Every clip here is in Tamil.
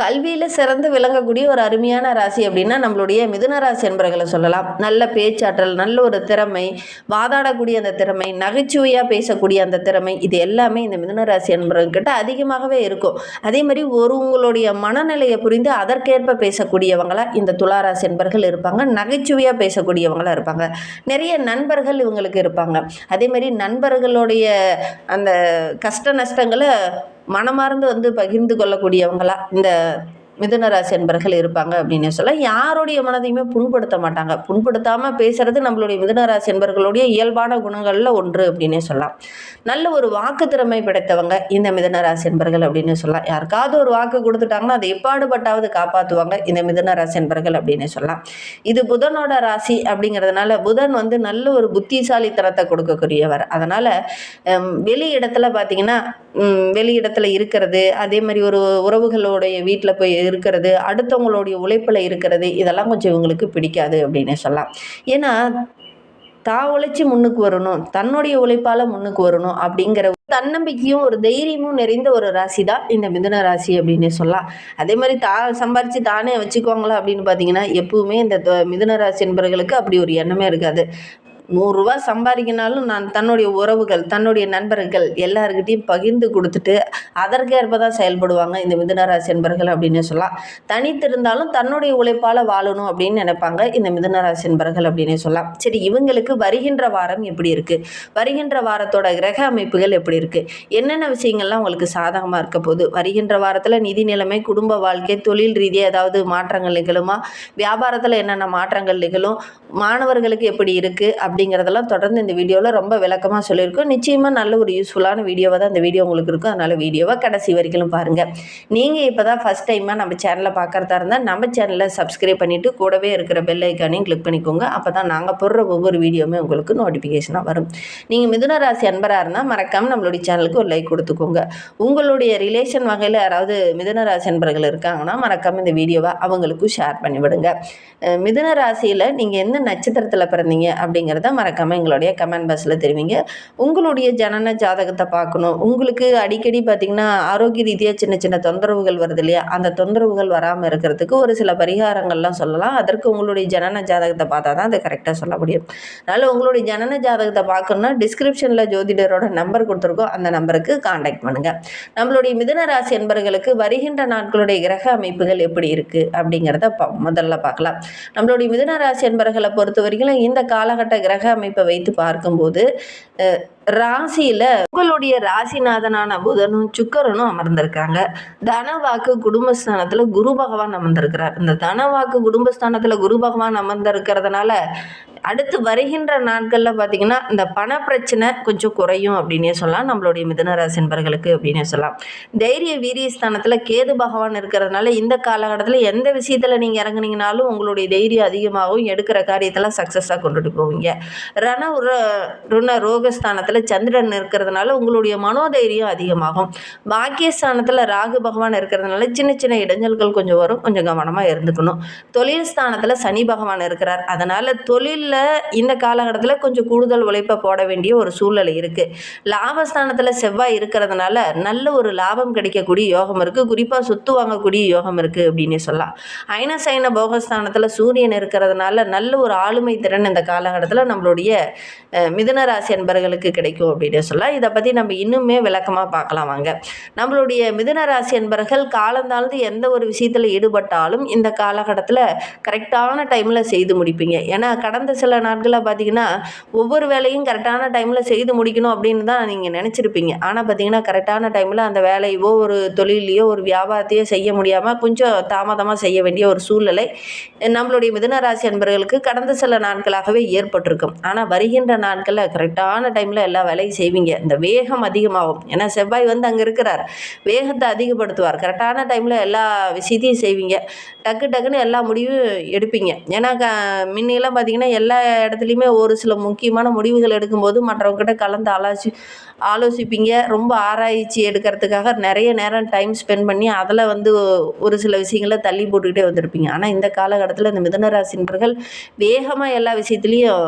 கல்வியில் சிறந்து விளங்கக்கூடிய ஒரு அருமையான ராசி அப்படின்னா நம்மளுடைய மிதுன ராசி என்பர்களை சொல்லலாம். நல்ல பேச்சாற்றல், நல்ல ஒரு திறமை, வாதாடக்கூடிய அந்த திறமை, நகைச்சுவையாக பேசக்கூடிய அந்த திறமை, இது எல்லாமே இந்த மிதுன ராசி என்பவர்கிட்ட அதிகமாகவே இருக்கும். அதே மாதிரி உங்களுடைய மனநிலையை புரிந்து அதற்கேற்ப பேசக்கூடியவங்களா இந்த துளாராசி என்பர்கள் இருப்பாங்க. நகைச்சுவையாக பேசக்கூடியவங்களா இருப்பாங்க. நிறைய நண்பர்கள் இவங்களுக்கு இருப்பாங்க. அதே மாதிரி நண்பர்களுடைய அந்த கஷ்ட நஷ்டங்களை மனமார்ந்து பகிர்ந்து கொள்ளக்கூடியவங்களா இந்த மிதுன ராசி என்பர்கள் இருப்பாங்க அப்படின்னு சொல்ல. யாருடைய மனதையுமே புண்படுத்த மாட்டாங்க. புண்படுத்தாமல் பேசுறது நம்மளுடைய மிதுன ராசி என்பர்களுடைய இயல்பான குணங்களில் ஒன்று அப்படின்னே சொல்லலாம். நல்ல ஒரு வாக்கு திறமை படைத்தவங்க இந்த மிதுன ராசி என்பர்கள் அப்படின்னு சொல்லலாம். யாருக்காவது ஒரு வாக்கு கொடுத்துட்டாங்கன்னா அதை எப்பாடுபட்டாவது காப்பாற்றுவாங்க இந்த மிதுன ராசி என்பர்கள் அப்படின்னு சொல்லலாம். இது புதனோட ராசி அப்படிங்கிறதுனால புதன் நல்ல ஒரு புத்திசாலித்தனத்தை கொடுக்கக்கூடியவர். அதனால் வெளி இடத்துல பார்த்தீங்கன்னா வெளி இடத்துல இருக்கிறது, அதே மாதிரி ஒரு உறவுகளுடைய வீட்டில் போய் இருக்கிறது, அடுத்தவங்களுடைய உழைப்பில் இருக்கிறது, இதெல்லாம் கொஞ்சம் இவங்களுக்கு பிடிக்காது அப்படின்னு சொல்லலாம். ஏன்னா தான் உழைச்சி முன்னுக்கு வரணும், தன்னுடைய உழைப்பால் முன்னுக்கு வரணும் அப்படிங்கிற தன்னம்பிக்கையும் ஒரு தைரியமும் நிறைந்த ஒரு ராசி தான் இந்த மிதுன ராசி அப்படின்னு சொல்லலாம். அதே மாதிரி சம்பாரித்து தானே வச்சுக்குவாங்களா அப்படின்னு பார்த்தீங்கன்னா எப்பவுமே இந்த மிதுன ராசி என்பவர்களுக்கு அப்படி ஒரு எண்ணமே இருக்காது. 100 ரூபா சம்பாதிக்கினாலும் நான் தன்னுடைய உறவுகள், தன்னுடைய நண்பர்கள் எல்லாருக்கிட்டையும் பகிர்ந்து கொடுத்துட்டு அதற்கேற்ப தான் செயல்படுவாங்க இந்த மிதுன ராசி என்பர்கள் அப்படின்னு சொல்லலாம். தனித்திருந்தாலும் தன்னுடைய உழைப்பால் வாழணும் அப்படின்னு நினைப்பாங்க இந்த மிதுன ராசி என்பர்கள் அப்படின்னு சொல்லலாம். சரி, இவங்களுக்கு வருகின்ற வாரம் எப்படி இருக்குது, வருகின்ற வாரத்தோட கிரக அமைப்புகள் எப்படி இருக்குது, என்னென்ன விஷயங்கள்லாம் உங்களுக்கு சாதகமாக இருக்க போகுது, வருகின்ற வாரத்தில் நிதி நிலைமை, குடும்ப வாழ்க்கை, தொழில் ரீதியாக ஏதாவது மாற்றங்கள் நிகழுமா, வியாபாரத்தில் என்னென்ன மாற்றங்கள் நிகழும், மாணவர்களுக்கு எப்படி இருக்குது அப்படிங்கிறதெல்லாம் தொடர்ந்து இந்த வீடியோவில் ரொம்ப விளக்கமாக சொல்லியிருக்கோம். நிச்சயமாக நல்ல ஒரு யூஸ்ஃபுல்லான வீடியோவாக தான் இந்த வீடியோ உங்களுக்கு இருக்கும். அதனால் வீடியோவை கடைசி வரைக்கும் பாருங்கள். நீங்கள் இப்போ தான் ஃபஸ்ட் டைமாக நம்ம சேனலை பார்க்குறதா இருந்தால் நம்ம சேனலை சப்ஸ்கிரைப் பண்ணிவிட்டு கூடவே இருக்கிற பெல் ஐக்கானையும் கிளிக் பண்ணிக்கோங்க. அப்போ தான் நாங்கள் போடுற ஒவ்வொரு வீடியோவுமே உங்களுக்கு நோட்டிஃபிகேஷனாக வரும். நீங்கள் மிதுன ராசி அன்பராக இருந்தால் மறக்காமல் நம்மளுடைய சேனலுக்கு ஒரு லைக் கொடுத்துக்கோங்க. உங்களுடைய ரிலேஷன் வகையில் யாராவது மிதுன ராசி அன்பர்கள் இருக்காங்கன்னா மறக்காமல் இந்த வீடியோவை அவங்களுக்கும் ஷேர் பண்ணிவிடுங்க. மிதுன ராசியில் நீங்கள் எந்த நட்சத்திரத்தில் பிறந்தீங்க அப்படிங்கிறத மறக்காமல் எங்களுடைய கமெண்ட் பாக்ஸில் தெரிவிங்க. உங்களுடைய ஜனன ஜாதகத்தை பார்க்கணும். உங்களுக்கு அடிக்கடி பார்த்திங்கன்னா ஆரோக்கிய ரீதியாக சின்ன சின்ன தொந்தரவுகள் வருது இல்லையா, அந்த தொந்தரவுகள் வராமல் இருக்கிறதுக்கு ஒரு சில பரிகாரங்கள்லாம் சொல்லலாம். அதற்கு உங்களுடைய ஜனன ஜாதகத்தை பார்த்தா தான் அதை கரெக்டாக சொல்ல முடியும். அதனால் உங்களுடைய ஜனன ஜாதகத்தை பார்க்கணுன்னா டிஸ்கிரிப்ஷனில் ஜோதிடரோட நம்பர் கொடுத்துருக்கோம், அந்த நம்பருக்கு காண்டாக்ட் பண்ணுங்கள். நம்மளுடைய மிதுன ராசி என்பர்களுக்கு வருகின்ற நாட்களுடைய கிரக அமைப்புகள் எப்படி இருக்குது அப்படிங்கிறத முதல்ல பார்க்கலாம். நம்மளுடைய மிதுன ராசி என்பர்களை பொறுத்த வரைக்கும் இந்த காலகட்ட கிரக அமைப்பை வைத்து பார்க்கும்போது ராசியில் உங்களுடைய ராசிநாதனான புதனும் சுக்கிரனும் அமர்ந்திருக்காங்க. தனவாக்கு குடும்பஸ்தானத்தில் குரு பகவான் அமர்ந்திருக்கிறார். இந்த தனவாக்கு குடும்பஸ்தானத்தில் குரு பகவான் அமர்ந்திருக்கிறதுனால அடுத்து வருகின்ற நாட்களில் பார்த்திங்கன்னா இந்த பண பிரச்சனை கொஞ்சம் குறையும் அப்படின்னே சொல்லலாம் நம்மளுடைய மிதுன ராசி என்பர்களுக்கு அப்படின்னே சொல்லலாம். தைரிய வீரியஸ்தானத்தில் கேது பகவான் இருக்கிறதுனால இந்த காலகட்டத்தில் எந்த விஷயத்தில் நீங்கள் இறங்குனீங்கனாலும் உங்களுடைய தைரியம் அதிகமாகவும் எடுக்கிற காரியத்தெல்லாம் சக்ஸஸாக கொண்டுட்டு போவீங்க. ருண ரோகஸ்தானத்தில் சந்திரன் இருக்கிறதுனால உங்களுடைய மனோதைரியம் அதிகமாகும். பாக்கியஸ்தானத்தில் ராகு பகவான் இருக்கிறதுனால சின்ன சின்ன இடைஞ்சல்கள் கொஞ்சம் வரும், கொஞ்சம் கவனமாக இருந்துக்கணும். தொழில் ஸ்தானத்தில் சனி பகவான் இருக்கிறார். அதனால் தொழிலில் இந்த காலகட்டத்தில் கொஞ்சம் கூடுதல் உழைப்பை போட வேண்டிய ஒரு சூழ்நிலை இருக்குது. லாபஸ்தானத்தில் செவ்வாய் இருக்கிறதுனால நல்ல ஒரு லாபம் கிடைக்கக்கூடிய யோகம் இருக்குது. குறிப்பாக சொத்து வாங்கக்கூடிய யோகம் இருக்குது அப்படின்னு சொல்லலாம். அயனசயன போகஸ்தானத்தில் சூரியன் இருக்கிறதுனால நல்ல ஒரு ஆளுமை திறன் இந்த காலகட்டத்தில் நம்மளுடைய மிதுன ராசி என்பர்களுக்கு கிடைக்கும் அப்படின்னு சொல்லலாம். இதை பற்றி நம்ம இன்னுமே விளக்கமாக பார்க்கலாம் வாங்க. நம்மளுடைய மிதுன ராசி என்பர்கள் காலந்தாழ்ந்து எந்த ஒரு விஷயத்தில் ஈடுபட்டாலும் இந்த காலகட்டத்தில் கரெக்டான டைமில் செய்து முடிப்பீங்க. ஏன்னா கடந்த சில நாட்களில் பார்த்தீங்கன்னா ஒவ்வொரு வேலையும் கரெக்டான டைமில் செய்து முடிக்கணும் அப்படின்னு தான் நீங்கள் நினச்சிருப்பீங்க. ஆனால் பார்த்தீங்கன்னா கரெக்டான டைமில் அந்த வேலையோ ஒரு தொழிலையோ ஒரு வியாபாரத்தையோ செய்ய முடியாமல் கொஞ்சம் தாமதமாக செய்ய வேண்டிய ஒரு சூழ்நிலை நம்மளுடைய மிதுன ராசி என்பவர்களுக்கு கடந்த சில நாட்களாகவே ஏற்பட்டிருக்கும். ஆனால் வருகின்ற நாட்களில் கரெக்டான டைமில் எல்லா வேலையும் செய்வீங்க. இந்த வேகம் அதிகமாகும். ஏன்னா செவ்வாய் அங்கே இருக்கிறார், வேகத்தை அதிகப்படுத்துவார். கரெக்டான டைமில் எல்லா விஷயத்தையும் செய்வீங்க. டக்குன்னு எல்லா முடிவும் எடுப்பீங்க. ஏன்னா முன்னெல்லாம் பார்த்திங்கன்னா எல்லா இடத்துலையுமே ஒரு சில முக்கியமான முடிவுகள் எடுக்கும்போது மற்றவங்ககிட்ட கலந்து ஆலோசிப்பீங்க. ரொம்ப ஆராய்ச்சி எடுக்கிறதுக்காக நிறைய நேரம் டைம் ஸ்பெண்ட் பண்ணி அதில் ஒரு சில விஷயங்களை தள்ளி போட்டுக்கிட்டே வந்திருப்பீங்க. ஆனால் இந்த காலகட்டத்தில் இந்த மிதுன ராசினர்கள் வேகமாக எல்லா விஷயத்துலேயும்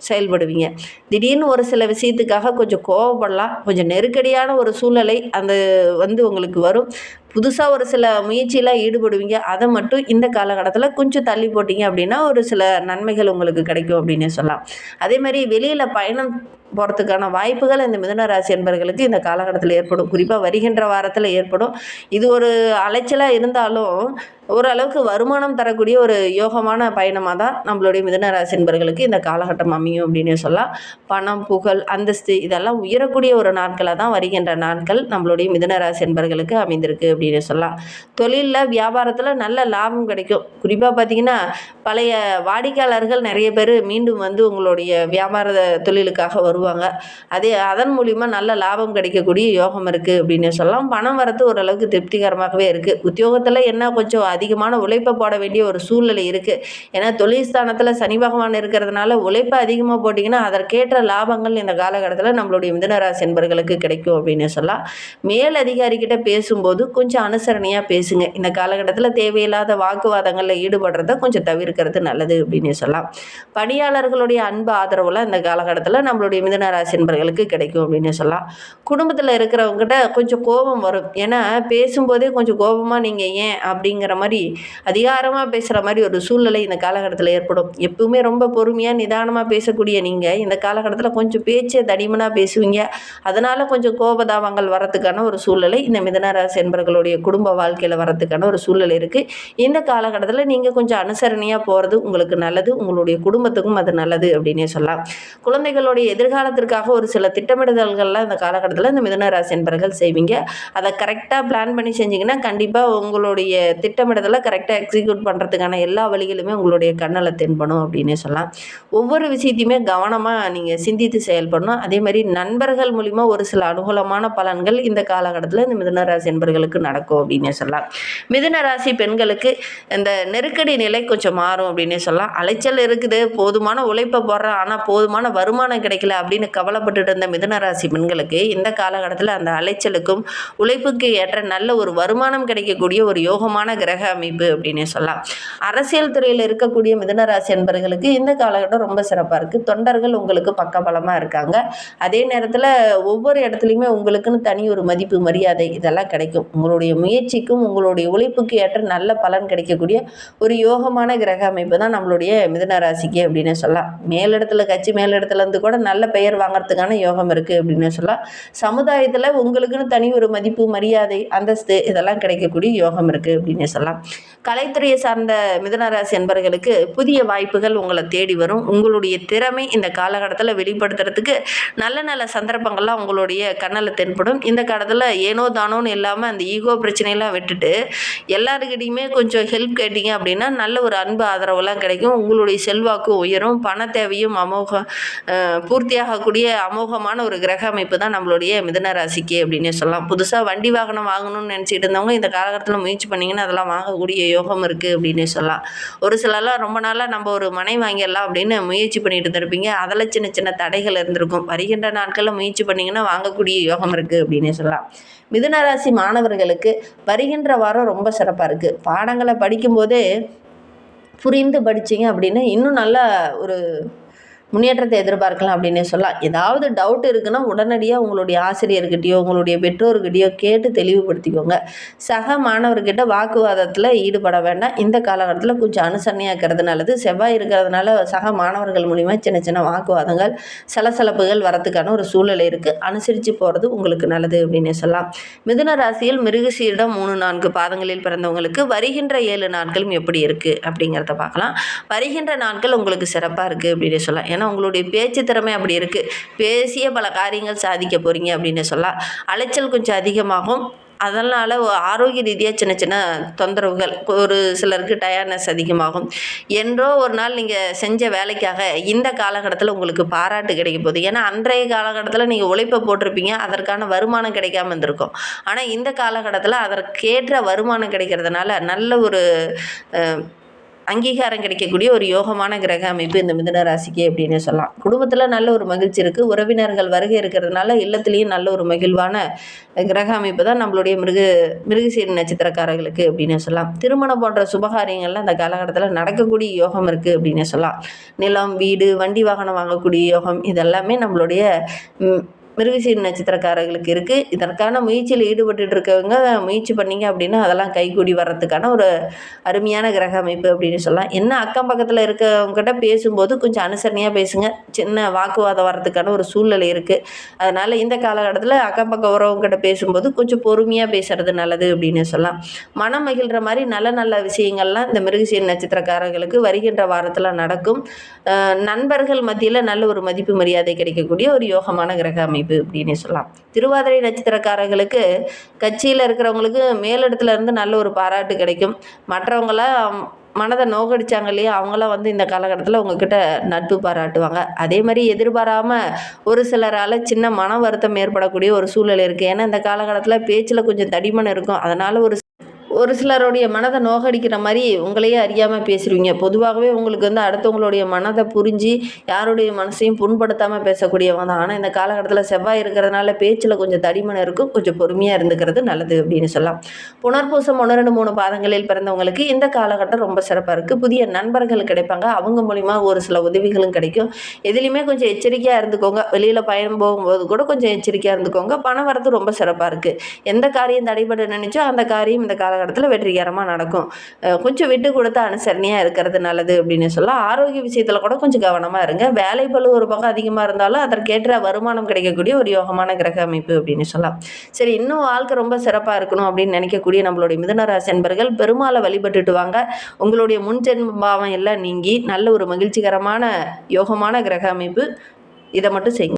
செயல்படுவீங்க. திடீர்னு ஒரு சில விஷயத்துக்காக கொஞ்சம் கோவப்படலாம். கொஞ்சம் நெருக்கடியான ஒரு சூழ்நிலை அந்த உங்களுக்கு வரும். புதுசாக ஒரு சில முயற்சியில் ஈடுபடுவீங்க. அதை மட்டும் இந்த காலகட்டத்தில் கொஞ்சம் தள்ளி போட்டிங்க அப்படின்னா ஒரு சில நன்மைகள் உங்களுக்கு கிடைக்கும் அப்படின்னே சொல்லலாம். அதே மாதிரி வெளியில் பயணம் போகிறதுக்கான வாய்ப்புகள் இந்த மிதுன ராசி என்பவர்களுக்கு இந்த காலகட்டத்தில் ஏற்படும். குறிப்பாக வருகின்ற வாரத்தில் ஏற்படும். இது ஒரு அலைச்சலாக இருந்தாலும் ஓரளவுக்கு வருமானம் தரக்கூடிய ஒரு யோகமான பயணமாக தான் நம்மளுடைய மிதுன ராசி என்பவர்களுக்கு இந்த காலகட்டம் அமையும் அப்படின்னே சொல்லலாம். பணம், புகழ், அந்தஸ்து இதெல்லாம் உயரக்கூடிய ஒரு நாட்களாக தான் வருகின்ற நாட்கள் நம்மளுடைய மிதுன ராசி என்பவர்களுக்கு அமைந்திருக்கு அப்படின்னு சொல்லலாம். தொழிலில், வியாபாரத்தில் நல்ல லாபம் கிடைக்கும். குறிப்பாக பார்த்திங்கன்னா பழைய வாடிக்கையாளர்கள் நிறைய பேர் மீண்டும் வந்து உங்களுடைய வியாபார தொழிலுக்காக வருவாங்க. அதன் மூலிமா நல்ல லாபம் கிடைக்கக்கூடிய யோகம் இருக்குது அப்படின்னு சொல்லலாம். பணம் வரத்து ஓரளவுக்கு திருப்திகரமாகவே இருக்குது. உத்தியோகத்தில் என்ன கொஞ்சம் அதிகமான உழைப்பை போட வேண்டிய ஒரு சூழ்நிலை இருக்குது. ஏன்னா தொழில் ஸ்தானத்தில் சனி பகவான் இருக்கிறதுனால உழைப்பை அதிகமாக போட்டிங்கன்னா அதற்கேற்ற லாபங்கள் இந்த காலகட்டத்தில் நம்மளுடைய மிதுன ராசி என்பவர்களுக்கு கிடைக்கும் அப்படின்னு சொல்லலாம். மேல் அதிகாரிகிட்ட பேசும்போது கொஞ்சம் அனுசரணையாக பேசுங்க. இந்த காலகட்டத்தில் தேவையில்லாத வாக்குவாதங்களில் ஈடுபடுறத கொஞ்சம் தவிர்க்கிறது நல்லது அப்படின்னு சொல்லலாம். பணியாளர்களுடைய அன்பு ஆதரவுலாம் இந்த காலகட்டத்தில் நம்மளுடைய மிதுன ராசி என்பவர்களுக்கு கிடைக்கும் அப்படின்னு சொல்லலாம். குடும்பத்தில் இருக்கிறவங்ககிட்ட கொஞ்சம் கோபம் வரும். ஏன்னா பேசும்போதே கொஞ்சம் கோபமாக நீங்கள் ஏன் அப்படிங்கிற மாதிரி அதிகாரமாக பேசுகிற மாதிரி ஒரு சூழ்நிலை இந்த காலகட்டத்தில் ஏற்படும். எப்பவுமே ரொம்ப பொறுமையாக நிதானமாக பேசக்கூடிய நீங்கள் இந்த காலகட்டத்தில் கொஞ்சம் பேச்சே தடிமனாக பேசுவீங்க. அதனால் கொஞ்சம் கோபதாபங்கள் வரத்துக்கான ஒரு சூழ்நிலை இந்த மிதுன ராசி என்பவர்களுடைய குடும்ப வாழ்க்கையில் வரத்துக்கான ஒரு சூழ்நிலை இருக்குது. இந்த காலகட்டத்தில் நீங்கள் கொஞ்சம் அனுசரணையாக போகிறது உங்களுக்கு நல்லது. உங்களுடைய குடும்பத்துக்கும் அது நல்லது அப்படின்னே சொல்லலாம். குழந்தைகளுடைய எதிர்காலத்திற்காக ஒரு சில திட்டமிடுதல்கள்லாம் இந்த காலகட்டத்தில் இந்த மிதுன ராசி என்பவர்கள் செய்வீங்க. அதை கரெக்டாக பிளான் பண்ணி செஞ்சிங்கன்னா கண்டிப்பாக உங்களுடைய திட்டமிடுதலை கரெக்டாக எக்ஸிக்யூட் பண்ணுறதுக்கான எல்லா வழிகளுமே உங்களுடைய கண்ணில் தென்படும் அப்படின்னே சொல்லலாம். ஒவ்வொரு விஷயத்தையுமே கவனமாக நீங்கள் சிந்தித்து செயல்படணும். அதே மாதிரி நண்பர்கள் மூலிமா ஒரு சில அனுகூலமான பலன்கள் இந்த காலகட்டத்தில் இந்த மிதுன ராசி என்பவர்களுக்கு நடக்கும் அப்படின்னே சொல்லலாம். மிதுன ராசி பெண்களுக்கு இந்த நெருக்கடி நிலை கொஞ்சம் மாறும் அப்படின்னே சொல்லலாம். அலைச்சல் இருக்குது, போதுமான உழைப்பை போடுறேன் ஆனால் போதுமான வருமானம் கிடைக்கல அப்படின்னு கவலைப்பட்டுட்டு இருந்த மிதுன ராசி பெண்களுக்கு இந்த காலகட்டத்தில் அந்த அலைச்சலுக்கும் உழைப்புக்கு ஏற்ற நல்ல ஒரு வருமானம் கிடைக்கக்கூடிய ஒரு யோகமான கிரக அமைப்பு அப்படின்னே சொல்லலாம். அரசியல் துறையில் இருக்கக்கூடிய மிதுன ராசி என்பவர்களுக்கு இந்த காலகட்டம் ரொம்ப சிறப்பாக இருக்குது. தொண்டர்கள் உங்களுக்கு பக்கபலமாக இருக்காங்க. அதே நேரத்தில் ஒவ்வொரு இடத்துலையுமே உங்களுக்குன்னு தனி ஒரு மதிப்பு, மரியாதை இதெல்லாம் கிடைக்கும். உங்களுடைய முயற்சிக்கும் உங்களுடைய உழைப்புக்கு ஏற்ற நல்ல பலன் கிடைக்கக்கூடிய ஒரு யோகமான கிரக அமைப்பு தான் நம்மளுடைய மிதுன ராசிக்கு அப்படின்னு சொல்லலாம். மேலிடத்துல கட்சி மேலிடத்துலேருந்து கூட நல்ல பெயர் வாங்கிறதுக்கான யோகம் இருக்குது அப்படின்னு சொல்லலாம். சமுதாயத்தில் உங்களுக்குன்னு தனி ஒரு மதிப்பு, மரியாதை, அந்தஸ்து இதெல்லாம் கிடைக்கக்கூடிய யோகம் இருக்குது அப்படின்னு சொல்லலாம். கலைத்துறையை சார்ந்த மிதுன ராசி என்பவர்களுக்கு புதிய வாய்ப்புகள் உங்களை தேடி வரும். உங்களுடைய திறமை இந்த காலகட்டத்தில் வெளிப்படுத்துறதுக்கு நல்ல நல்ல சந்தர்ப்பங்கள்லாம் உங்களுடைய கண்ணில் தென்படும். இந்த காலத்தில் ஏனோ தானோன்னு இல்லாமல் அந்த ஈகோ பிரச்சனையெல்லாம் விட்டுட்டு எல்லாருக்கிட்டையுமே கொஞ்சம் ஹெல்ப் கேட்டிங்க அப்படின்னா நல்ல ஒரு அன்பு ஆதரவுலாம் கிடைக்கும். உங்களுடைய செல்வாக்கு உயரும். பண தேவையும் பூர்த்தியாகக்கூடிய அமோகமான ஒரு கிரக அமைப்பு தான் நம்மளுடைய மிதுன ராசிக்கு அப்படின்னே சொல்லலாம். புதுசாக வண்டி வாகனம் வாங்கணும்னு நினச்சிட்டு இருந்தவங்க இந்த காலகட்டத்தில் முயற்சி பண்ணிங்கன்னா அதெல்லாம் வாங்கக்கூடிய யோகம் இருக்குது அப்படின்னே சொல்லலாம். ஒரு சிலர்லாம் ரொம்ப நாளாக நம்ம ஒரு மனை வாங்கிடலாம் அப்படின்னு முயற்சி பண்ணிட்டு இருந்திருப்பீங்க. அதில் சின்ன சின்ன தடைகள் இருந்திருக்கும். வருகின்ற நாட்களில் முயற்சி பண்ணிங்கன்னா வாங்கக்கூடிய யோகம் இருக்குது அப்படின்னே சொல்லலாம். மிதுன ராசி மாணவர்களுக்கு வருகின்ற வாரம் ரொம்ப சிறப்பாக இருக்குது. பாடங்களை படிக்கும்போதே புரிந்து படிச்சிங்க அப்படின்னா இன்னும் நல்ல ஒரு முன்னேற்றத்தை எதிர்பார்க்கலாம் அப்படின்னே சொல்லலாம். ஏதாவது டவுட் இருக்குன்னா உடனடியாக உங்களுடைய ஆசிரியர்கிட்டயோ உங்களுடைய பெற்றோர்கிட்டயோ கேட்டு தெளிவுபடுத்திக்கோங்க. சக மாணவர்கிட்ட வாக்குவாதத்தில் ஈடுபட வேண்டாம். இந்த காலகட்டத்தில் கொஞ்சம் அனுசரணையாக இருக்கிறது நல்லது. செவ்வாய் இருக்கிறதுனால சக மாணவர்கள் மூலிமா சின்ன சின்ன வாக்குவாதங்கள், சலசலப்புகள் வரத்துக்கான ஒரு சூழ்நிலை இருக்குது. அனுசரித்து போகிறது உங்களுக்கு நல்லது அப்படின்னே சொல்லலாம். மிதுன ராசியில் மிருகசீரிடம் 3-4 பாதங்களில் பிறந்தவங்களுக்கு வருகின்ற 7 நாட்களும் எப்படி இருக்குது அப்படிங்கிறத பார்க்கலாம். வருகின்ற நாட்கள் உங்களுக்கு சிறப்பாக இருக்குது அப்படின்னு சொல்லலாம். ஏன்னா உங்களுடைய பேச்சு திறமை அப்படி இருக்குது. பேசிய பல காரியங்கள் சாதிக்க போகிறீங்க அப்படின்னு சொல்லலாம். அலைச்சல் கொஞ்சம் அதிகமாகும். அதனால் ஆரோக்கிய ரீதியாக சின்ன சின்ன தொந்தரவுகள், ஒரு சிலருக்கு டயர்ட்னஸ் அதிகமாகும். என்றோ ஒரு நாள் நீங்கள் செஞ்ச வேலைக்காக இந்த காலகட்டத்தில் உங்களுக்கு பாராட்டு கிடைக்க போகுது. ஏன்னா அன்றைய காலகட்டத்தில் நீங்கள் உழைப்பை போட்டிருப்பீங்க, அதற்கான வருமானம் கிடைக்காம இருந்திருக்கும். ஆனால் இந்த காலகட்டத்தில் அதற்கேற்ற வருமானம் கிடைக்கிறதுனால நல்ல ஒரு அங்கீகாரம் கிடைக்கக்கூடிய ஒரு யோகமான கிரக அமைப்பு இந்த மிதுன ராசிக்கு அப்படின்னு சொல்லலாம். குடும்பத்தில் நல்ல ஒரு மகிழ்ச்சி இருக்குது. உறவினர்கள் வருகை இருக்கிறதுனால இல்லத்துலேயும் நல்ல ஒரு மகிழ்வான கிரக அமைப்பு தான் நம்மளுடைய மிருகசீர நட்சத்திரக்காரர்களுக்கு அப்படின்னு சொல்லலாம். திருமணம் போன்ற சுபகாரியங்கள்லாம் இந்த காலகட்டத்தில் நடக்கக்கூடிய யோகம் இருக்குது அப்படின்னு சொல்லலாம். நிலம், வீடு, வண்டி வாகனம் வாங்கக்கூடிய யோகம் இதெல்லாமே நம்மளுடைய மிருகசீரிட நட்சத்திரக்காரர்களுக்கு இருக்குது. இதற்கான முயற்சியில் ஈடுபட்டுட்டு இருக்கவங்க முயற்சி பண்ணீங்க அப்படின்னா அதெல்லாம் கைகூடி வர்றதுக்கான ஒரு அருமையான கிரக அமைப்பு அப்படின்னு சொல்லலாம். என்ன அக்கம் பக்கத்தில் இருக்கவங்ககிட்ட பேசும்போது கொஞ்சம் அனுசரணையாக பேசுங்க. சின்ன வாக்குவாதம் வர்றதுக்கான ஒரு சூழ்நிலை இருக்குது. அதனால் இந்த காலகட்டத்தில் அக்கம் பக்கம் உறவுங்கிட்ட பேசும்போது கொஞ்சம் பொறுமையாக பேசுறது நல்லது அப்படின்னு சொல்லலாம். மனம் மகிழ்கிற மாதிரி நல்ல நல்ல விஷயங்கள்லாம் இந்த மிருகசீரிட நட்சத்திரக்காரர்களுக்கு வருகின்ற வாரத்தில் நடக்கும். நண்பர்கள் மத்தியில் நல்ல ஒரு மதிப்பு மரியாதை கிடைக்கக்கூடிய ஒரு யோகமான கிரக அமைப்பு அப்படின்னு சொல்லலாம். திருவாதிரை நட்சத்திரக்காரர்களுக்கு கட்சியில் இருக்கிறவங்களுக்கு மேலிடத்துல இருந்து நல்ல ஒரு பாராட்டு கிடைக்கும். மற்றவங்களாம் மனதை நோக்கடிச்சாங்க இல்லையா, அவங்களாம் இந்த காலகட்டத்தில் உங்ககிட்ட நட்பு பாராட்டுவாங்க. அதே மாதிரி எதிர்பாராமல் ஒரு சிலரால் சின்ன மன வருத்தம் ஏற்படக்கூடிய ஒரு சூழ்நிலை இருக்குது. ஏன்னா இந்த காலகட்டத்தில் பேச்சில் கொஞ்சம் தடிமன் இருக்கும். அதனால் ஒரு சிலருடைய மனதை நோகடிக்கிற மாதிரி உங்களையே அறியாமல் பேசுவீங்க. பொதுவாகவே உங்களுக்கு அடுத்தவங்களுடைய மனதை புரிஞ்சு யாருடைய மனசையும் புண்படுத்தாமல் பேசக்கூடியவங்க தான். ஆனால் இந்த காலகட்டத்தில் செவ்வாய் இருக்கிறதுனால பேச்சில் கொஞ்சம் தடிமன் இருக்கும். கொஞ்சம் பொறுமையாக இருந்துக்கிறது நல்லது அப்படின்னு சொல்லலாம். புனர்பூசம் 1, 2, 3 பாதங்களில் பிறந்தவங்களுக்கு இந்த காலகட்டம் ரொம்ப சிறப்பாக இருக்குது. புதிய நண்பர்கள் கிடைப்பாங்க. அவங்க மூலிமா ஒரு சில உதவிகளும் கிடைக்கும். எதுலேயுமே கொஞ்சம் எச்சரிக்கையாக இருந்துக்கோங்க. வெளியில் பயணம் போகும்போது கூட கொஞ்சம் எச்சரிக்கையாக இருந்துக்கோங்க. பண வரத்து ரொம்ப சிறப்பாக இருக்குது. எந்த காரியம் தடைபட நினைச்சோ அந்த காரியம் இந்த காலகட்டத்தில் வெற்றிகரமாக நடக்கும். கொஞ்சம் விட்டு கொடுத்து அனுசரணையாக இருக்கிறது நல்லது அப்படின்னு சொல்லலாம். ஆரோக்கிய விஷயத்தில் கூட கொஞ்சம் கவனமாக இருங்க. வேலை பளு ஒரு பக்கம் அதிகமாக இருந்தாலும் அதற்கேற்ற வருமானம் கிடைக்கக்கூடிய ஒரு யோகமான கிரக அமைப்பு அப்படின்னு சொல்லலாம். சரி, இன்னும் வாழ்க்கை ரொம்ப சிறப்பாக இருக்கணும் அப்படின்னு நினைக்கக்கூடிய நம்மளுடைய மிதுன ராசி அன்பர்கள் பெருமாளை வழிபட்டுட்டு வாங்க. உங்களுடைய முன்ஜென்ம பாவம் எல்லாம் நீங்கி நல்ல ஒரு மகிழ்ச்சிகரமான யோகமான கிரக அமைப்பு. இதை மட்டும் செய்யுங்க.